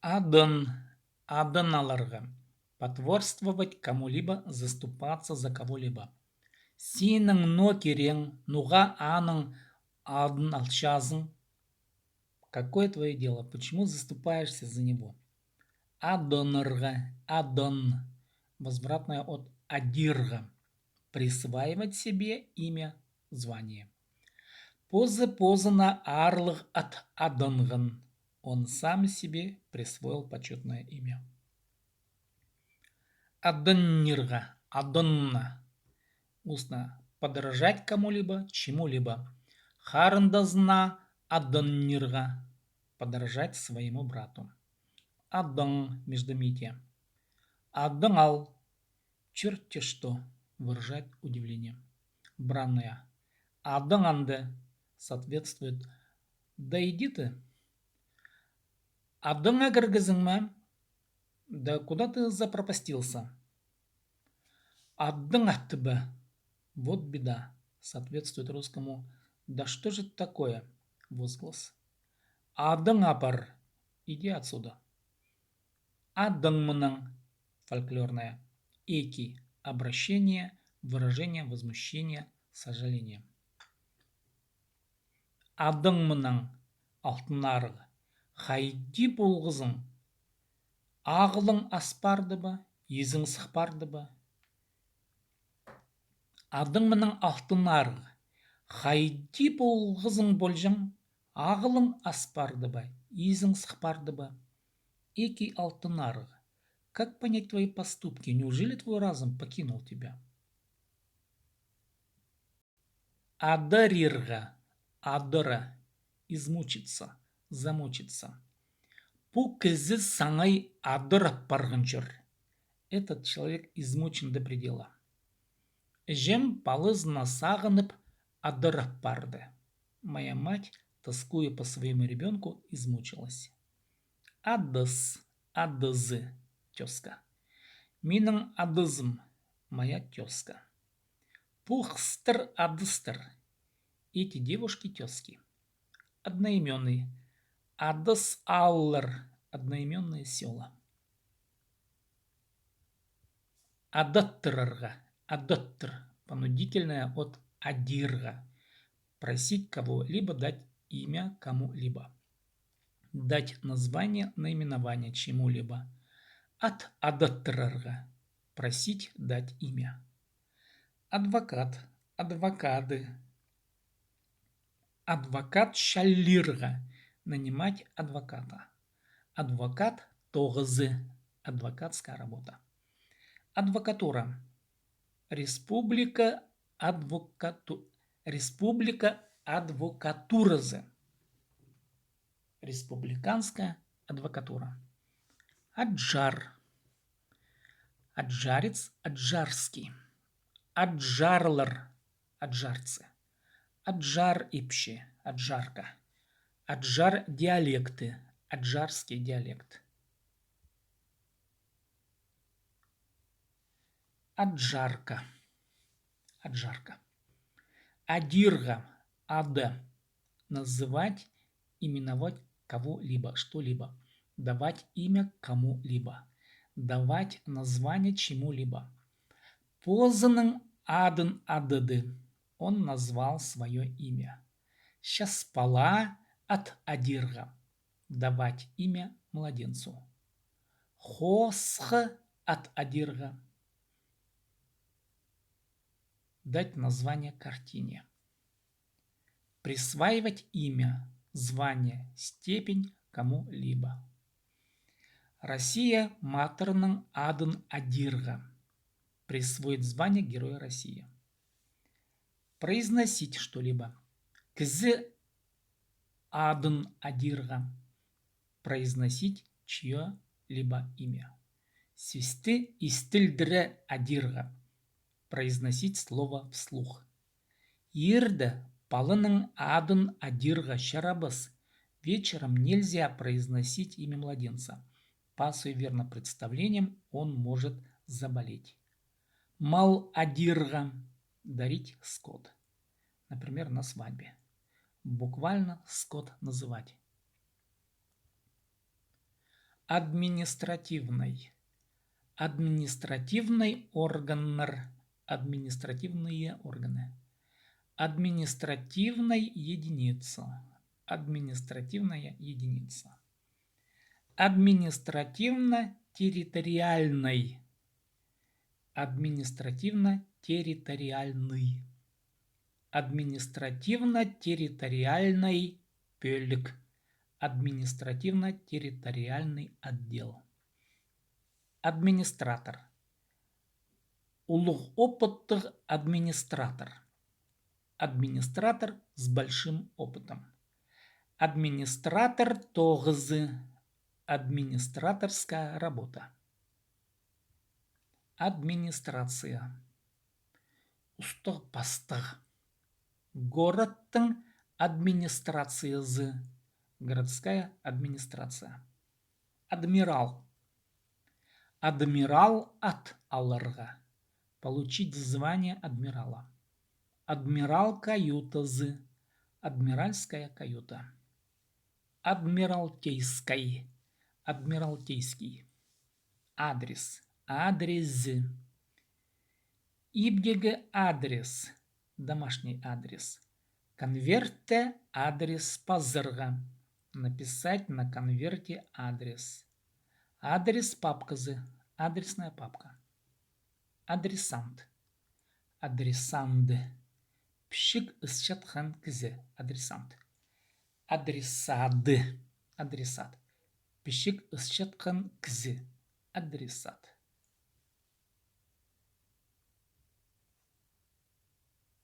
Адын, адын алырға. Потворствовать кому-либо, заступаться за кого-либо. Сенің но керең, нуға аның адын алчазың. Какое твое дело? Почему заступаешься за него? Адонырға, адон. Возвратное от адирға. Присваивать себе имя, звание. Позы-позына арлық от адынғын. Он сам себе присвоил почетное имя. Адыннирға, адынна. Устно подражать кому-либо, чему-либо. Харындазна адыннирға. Подражать своему брату. Адын междометие. Адыңал. Черт-те что. Выражает удивление. Бранное. Адыңанды. Соответствует. Да иди ты. Адыңа кіргізіңмә. Да куда ты запропастился? Адың аттыбы. Вот беда. Соответствует русскому. Да что же это такое? Возглас. Адың апар. Иди отсюда. Адыңмының. Фольклорное. Эки. Обращение. Выражение возмущения. Сожаления. Адыңмының. Алтынарғы. Хайди болғызың. Ағылың аспарды ба, езің сықпарды ба? Адыңмының алтынарғы. Хайди болғызың болжың. Ағылың аспарды ба, езің сықпарды ба? Эки алтынарғы. Как понять твои поступки? Неужели твой разум покинул тебя? Адарирға. Адыра. Измучиться. Замучиться. Пу кізі саңай адырып барғын жүр. Этот человек измучен до предела. Жем палызна сағынып адырып барды. Моя мать, тоскуя по своему ребенку, измучилась. Адыз, адызы, тезка. Миның адызым, моя тезка. Пухстыр, адыстыр. Эти девушки тезки. Одноименный. Адыс аллар. Одноименные села. Адаттырырға. Адаттыр. Понудительное от адирға. Просить кого-либо дать имя кому-либо. Дать название, наименование чему-либо. От адаттырырға. Просить дать имя. Адвокат. Адвокады. Адвокат шаллирға. Нанимать адвоката. Адвокат тоғызы. Адвокатская работа. Адвокатура. Республика адвокатуразы. Республиканская адвокатура. Аджар. Аджарец, аджарский. Аджарлар. Аджарцы. Аджар ипши. Аджарка. Аджар диалекты. Аджарский диалект. Аджарка. Аджарка. Адирга. Ада. Называть, именовать кого-либо, что-либо. Давать имя кому-либо. Давать название чему-либо. Позаның адын адыды. Он назвал свое имя. Сейчас спала от адирга. Давать имя младенцу. Хосх от адирга. Дать название картине. Присваивать имя, звание, степень кому-либо. Россия матерның адын адирға. Присвоит звание Героя России. Произносить что-либо. Кізі адын адирға. Произносить чье-либо имя. Свисты истілдірі адирға. Произносить слово вслух. Ерді палының адын адирға шарабыз. Вечером нельзя произносить имя младенца. По суеверным представлениям он может заболеть. Мал адирға. Дарить скот. Например, на свадьбе. Буквально скот называть. Административный. Административный органнар. Административные органы. Административной единица. Административная единица. Административно-территориальный. Административно-территориальный. Административно-территориальный бөлік. Административно-территориальный отдел. Администратор. Улуг опыттық администратор. Администратор с большим опытом. Администратор тоғызы. Администраторская работа. Администрация. Устық бастық. Городтың администрациясы. Городская администрация. Адмирал. Адмирал ат алырға. Получить звание адмирала. Адмирал каютазы. Адмиральская каюта. Адмиралтейский. Адмиралтейский. Адрес. Адрезы. Ибдегі адрес. Домашний адрес. Конвертте адрес пазырға. Написать на конверте адрес. Адрес папкасы. Адресная папка. Адресант. Адресанды. Пішік іс жатқан кізі. Адресант. Адресады. Адресат. Пішік іс жатқан кізі. Адресат.